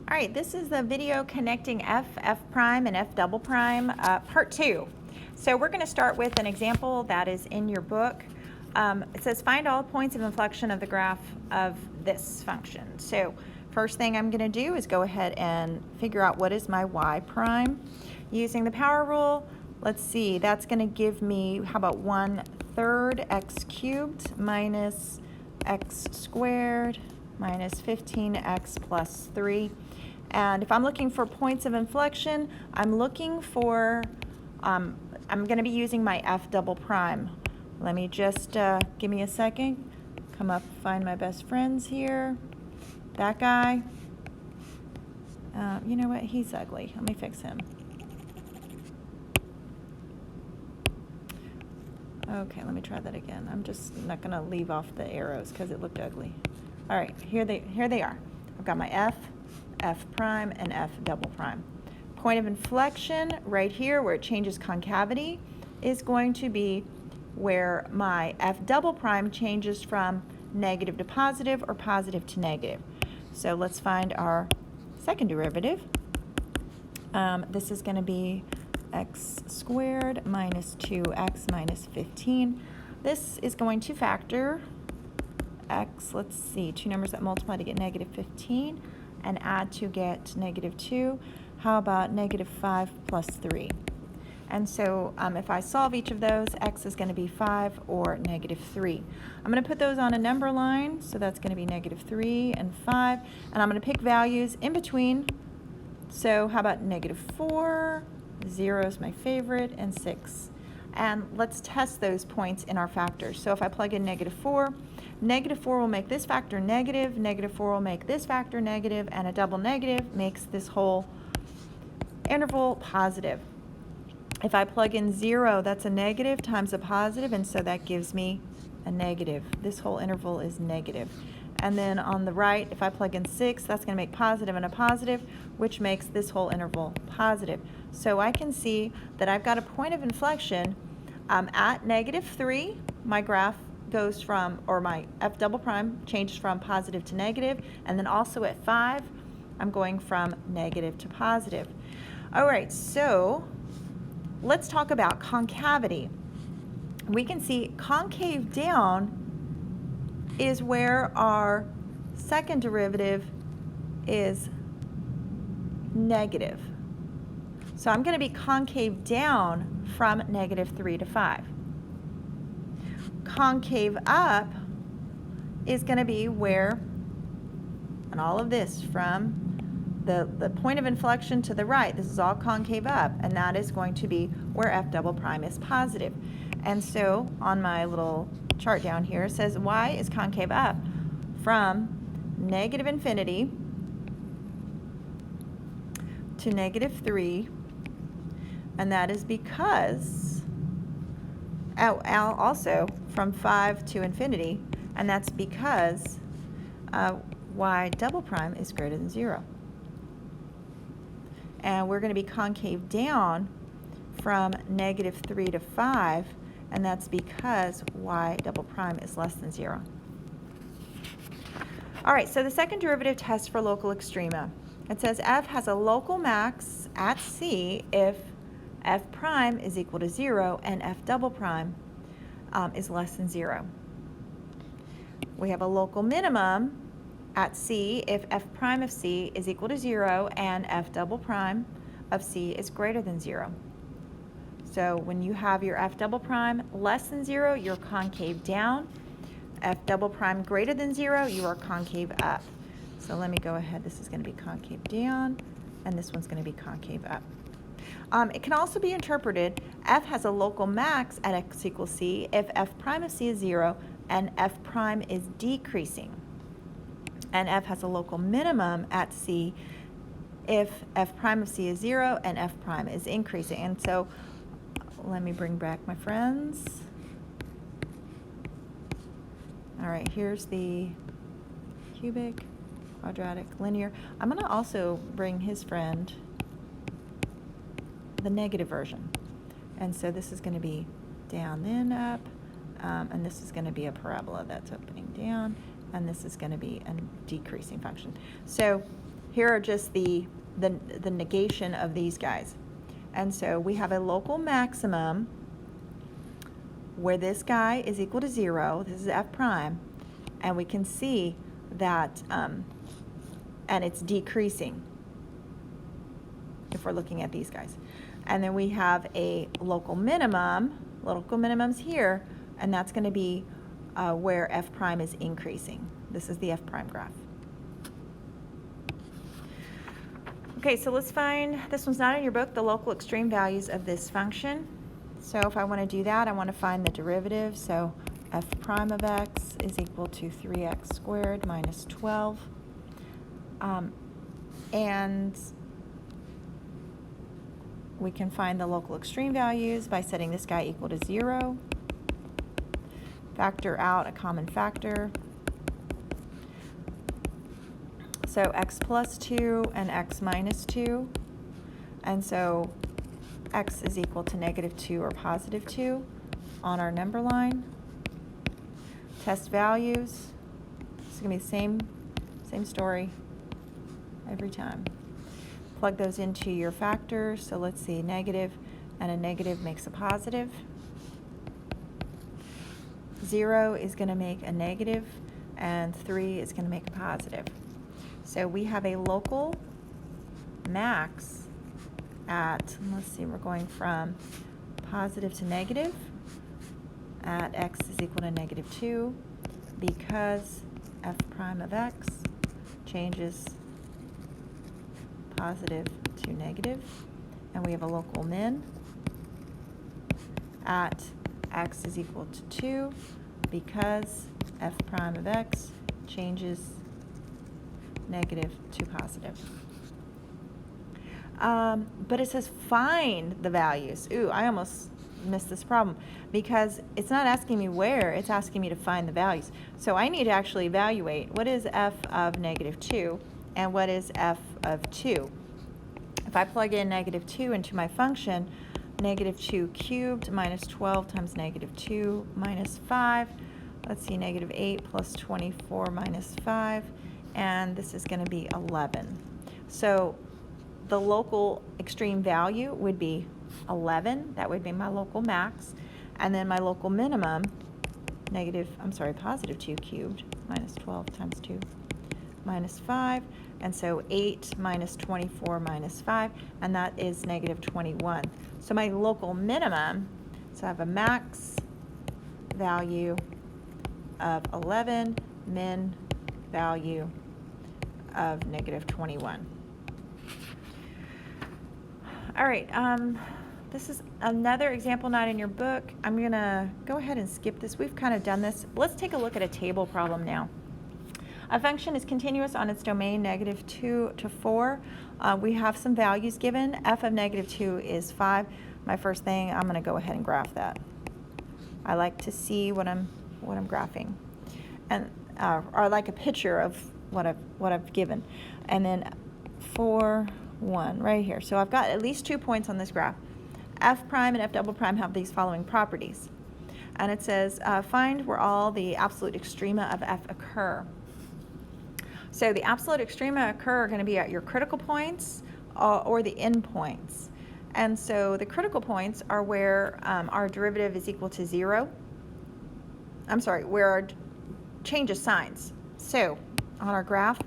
All right, this is the video connecting f prime, and f double prime, part 2. So we're going to start with an example that is in your book. It says find all points of inflection of the graph of this function. So first thing I'm going to do is go ahead and figure out what is my y prime. Using the power rule, let's see, that's going to give me, how about 1/3 x cubed minus x squared minus 15x plus 3. And if I'm looking for points of inflection, I'm looking for, I'm going to be using my f double prime. Let me just, give me a second, come up, find my best friends here. That guy, you know what, he's ugly. Let me fix him. Okay, let me try that again. I'm just not going to leave off the arrows because it looked ugly. All right, here they are. I've got my f prime, and f double prime. Point of inflection right here where it changes concavity is going to be where my f double prime changes from negative to positive or positive to negative. So let's find our second derivative. This is going to be x squared minus 2x minus 15. This is going to factor x, let's see, two numbers that multiply to get negative 15 and add to get negative 2. How about negative 5 plus 3? And so if I solve each of those, x is going to be 5 or negative 3. I'm going to put those on a number line, so that's going to be negative 3 and 5. And I'm going to pick values in between. So how about negative 4, 0 is my favorite, and 6. And let's test those points in our factors. So if I plug in negative 4 will make this factor negative, negative 4 will make this factor negative, and a double negative makes this whole interval positive. If I plug in 0, that's a negative times a positive, and so that gives me a negative. This whole interval is negative. And then on the right, if I plug in 6, that's going to make positive and a positive, which makes this whole interval positive. So I can see that I've got a point of inflection at negative 3. My graph goes from, or my f double prime changes from positive to negative, and then also at 5, I'm going from negative to positive. All right, so let's talk about concavity. We can see concave down is where our second derivative is negative. So I'm going to be concave down from negative 3 to 5. Concave up is going to be where, and all of this from the point of inflection to the right, this is all concave up, and that is going to be where f double prime is positive. And so on my little chart down here, it says y is concave up from negative infinity to negative 3, and that is because, also from 5 to infinity, and that's because y double prime is greater than 0. And we're going to be concave down from negative 3 to 5, and that's because y double prime is less than 0. All right, so the second derivative test for local extrema. It says f has a local max at c if f prime is equal to 0 and f double prime is less than 0. We have a local minimum at c if f prime of c is equal to 0 and f double prime of c is greater than 0. So when you have your f double prime less than 0, you're concave down. F double prime greater than 0, you are concave up. So let me go ahead. This is going to be concave down, and this one's going to be concave up. It can also be interpreted, f has a local max at x equals c if f prime of c is 0 and f prime is decreasing. And f has a local minimum at c if f prime of c is 0 and f prime is increasing. And so let me bring back my friends. All right, here's the cubic, quadratic, linear. I'm going to also bring his friend, the negative version. And so this is going to be down, then up, and this is going to be a parabola that's opening down, and this is going to be a decreasing function. So Here are just the negation of these guys. And so we have a local maximum where this guy is equal to 0. This is f prime. And we can see that, and it's decreasing if we're looking at these guys. And then we have a local minimums here, and that's going to be where f prime is increasing. This is the f prime graph. Okay, so let's find, this one's not in your book, the local extreme values of this function. So if I want to do that, I want to find the derivative. So f prime of x is equal to 3x squared minus 12. And we can find the local extreme values by setting this guy equal to 0. Factor out a common factor. So x plus 2 and x minus 2. And so x is equal to -2 or +2 on our number line. Test values. It's going to be the same story every time. Plug those into your factors. So let's see, negative and a negative makes a positive. 0 is going to make a negative, and 3 is going to make a positive. So we have a local max at, let's see, we're going from positive to negative at x is equal to -2 because f prime of x changes positive to negative, and we have a local min at x is equal to 2 because f prime of x changes negative to positive. But it says find the values. Ooh, I almost missed this problem because it's not asking me where, it's asking me to find the values. So I need to actually evaluate what is f of -2 and what is f of 2. If I plug in -2 into my function, -2 cubed minus 12 times -2 minus 5. Let's see, -8 plus 24 minus 5. And this is going to be 11. So the local extreme value would be 11. That would be my local max. And then my local minimum, +2 cubed minus 12 times 2 minus 5. And so 8 minus 24 minus 5, and that is -21. So my local minimum, so I have a max value of 11, min value of -21. All right, this is another example not in your book. I'm going to go ahead and skip this. We've kind of done this. Let's take a look at a table problem now. A function is continuous on its domain -2 to 4. We have some values given. F of -2 is 5. My first thing, I'm going to go ahead and graph that. I like to see what I'm graphing, and or I like a picture of what I've given. And then 4, 1 right here. So I've got at least 2 points on this graph. F prime and F double prime have these following properties, and it says find where all the absolute extrema of F occur. So the absolute extrema occur are going to be at your critical points or the endpoints. And so the critical points are where our derivative is equal to 0. I'm sorry, where our change of signs. So on our graph,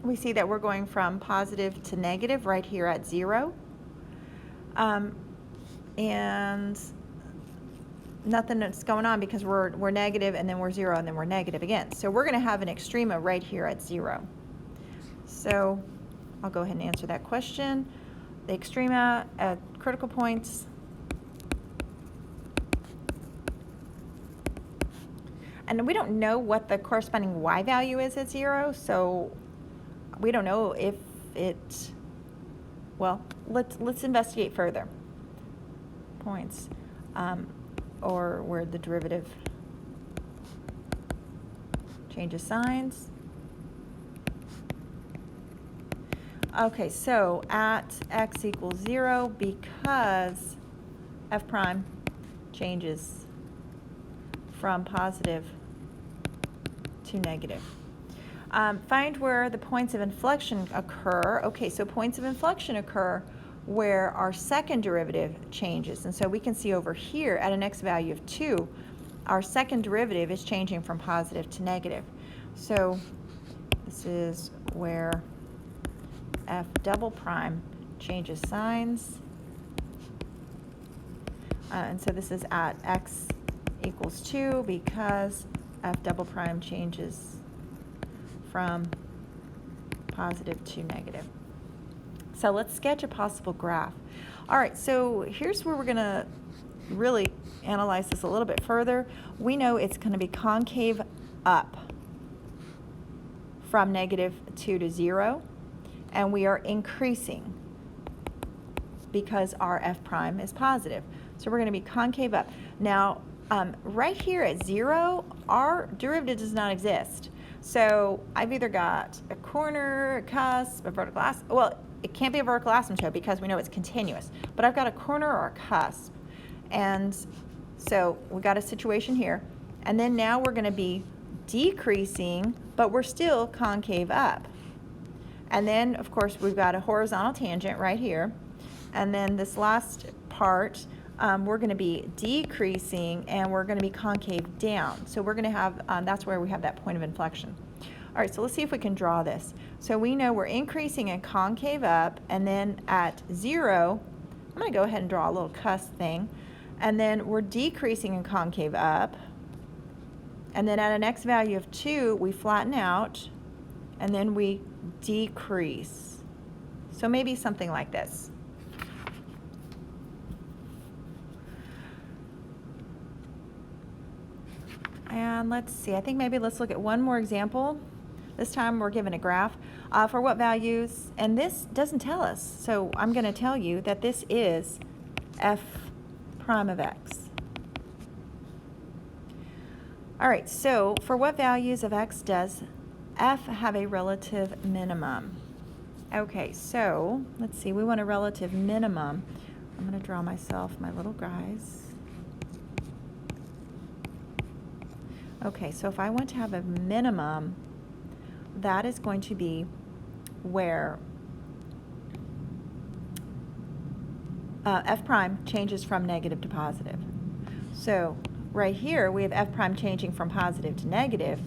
we see that we're going from positive to negative right here at 0. And nothing that's going on because we're negative, and then we're 0, and then we're negative again. So we're going to have an extrema right here at 0. So I'll go ahead and answer that question. The extrema at critical points and we don't know what the corresponding y value is at 0, so we don't know if it, well, let's investigate further. Points. Or where the derivative changes signs. Okay, so at x equals 0, because f prime changes from positive to negative. Find where the points of inflection occur. Okay, so points of inflection occur where our second derivative changes. And so we can see over here at an x value of 2, our second derivative is changing from positive to negative. So this is where f double prime changes signs. And so this is at x equals 2 because f double prime changes from positive to negative. So let's sketch a possible graph. All right, so here's where we're going to really analyze this a little bit further. We know it's going to be concave up from -2 to 0, and we are increasing because our f prime is positive. So we're going to be concave up. Now, right here at 0, our derivative does not exist. So I've either got a corner, a cusp, a vertical asymptote. Well, it can't be a vertical asymptote because we know it's continuous. But I've got a corner or a cusp. And so we've got a situation here. And then now we're going to be decreasing, but we're still concave up. And then, of course, we've got a horizontal tangent right here. And then this last part, we're going to be decreasing and we're going to be concave down. So we're going to have, that's where we have that point of inflection. All right, so let's see if we can draw this. So we know we're increasing and concave up, and then at 0, I'm going to go ahead and draw a little cusp thing. And then we're decreasing and concave up. And then at an x value of 2, we flatten out, and then we decrease. So maybe something like this. And let's see, I think maybe let's look at one more example. This time we're given a graph. For what values? And this doesn't tell us. So I'm going to tell you that this is f prime of x. All right, so for what values of x does f have a relative minimum? Okay, so let's see, we want a relative minimum. I'm going to draw myself my little guys. Okay, so if I want to have a minimum, that is going to be where f prime changes from negative to positive. So right here, we have f prime changing from positive to negative,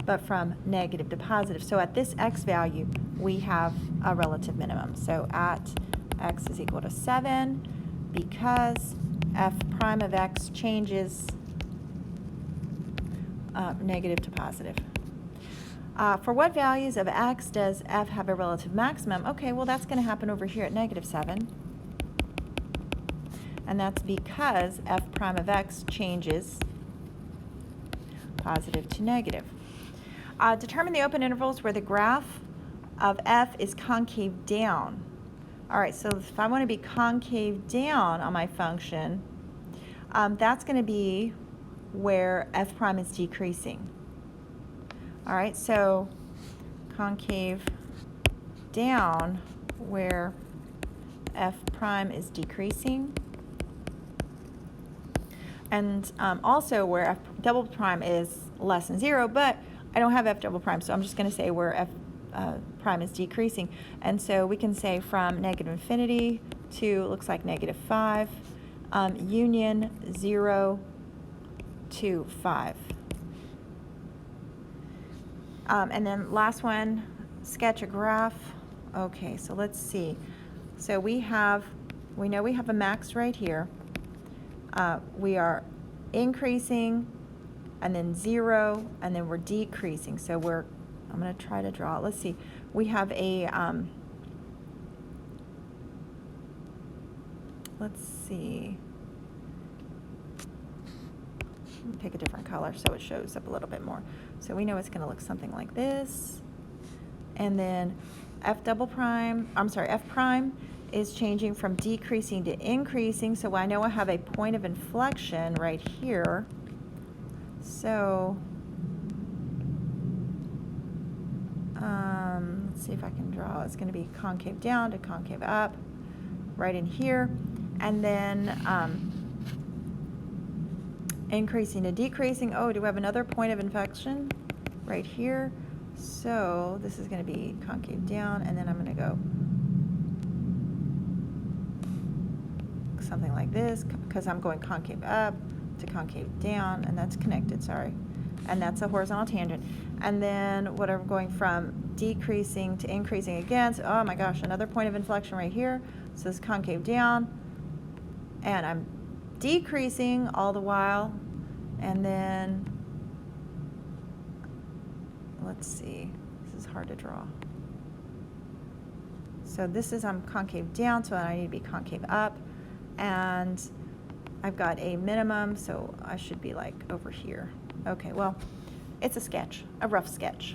but from negative to positive. So at this x value, we have a relative minimum. So at x is equal to 7, because f prime of x changes negative to positive. For what values of x does f have a relative maximum? Okay, well that's going to happen over here at -7. And that's because f prime of x changes positive to negative. Determine the open intervals where the graph of f is concave down. All right, so if I want to be concave down on my function, that's going to be where f prime is decreasing. All right, so concave down where f prime is decreasing, and also where f double prime is less than 0, but I don't have f double prime, so I'm just going to say where f prime is decreasing. And so we can say from -infinity to, looks like -5, union 0 to 5. And then last one, sketch a graph. Okay, so let's see. So we know we have a max right here. We are increasing, and then 0, and then we're decreasing. So I'm going to try to draw it. Let's see. We have a, let's see. Pick a different color so it shows up a little bit more. So we know it's going to look something like this. And then f prime is changing from decreasing to increasing. So I know I have a point of inflection right here. So let's see if I can draw. It's going to be concave down to concave up right in here. And then increasing to decreasing. Oh, do we have another point of inflection right here? So this is going to be concave down, and then I'm going to go something like this, because I'm going concave up to concave down, and that's connected, sorry. And that's a horizontal tangent. And then what I'm going from decreasing to increasing again. So, oh my gosh, another point of inflection right here. So this concave down, and I'm decreasing all the while. And then, let's see, this is hard to draw. So this is, I'm concave down, so I need to be concave up. And I've got a minimum, so I should be like over here. Okay, well, it's a sketch, a rough sketch.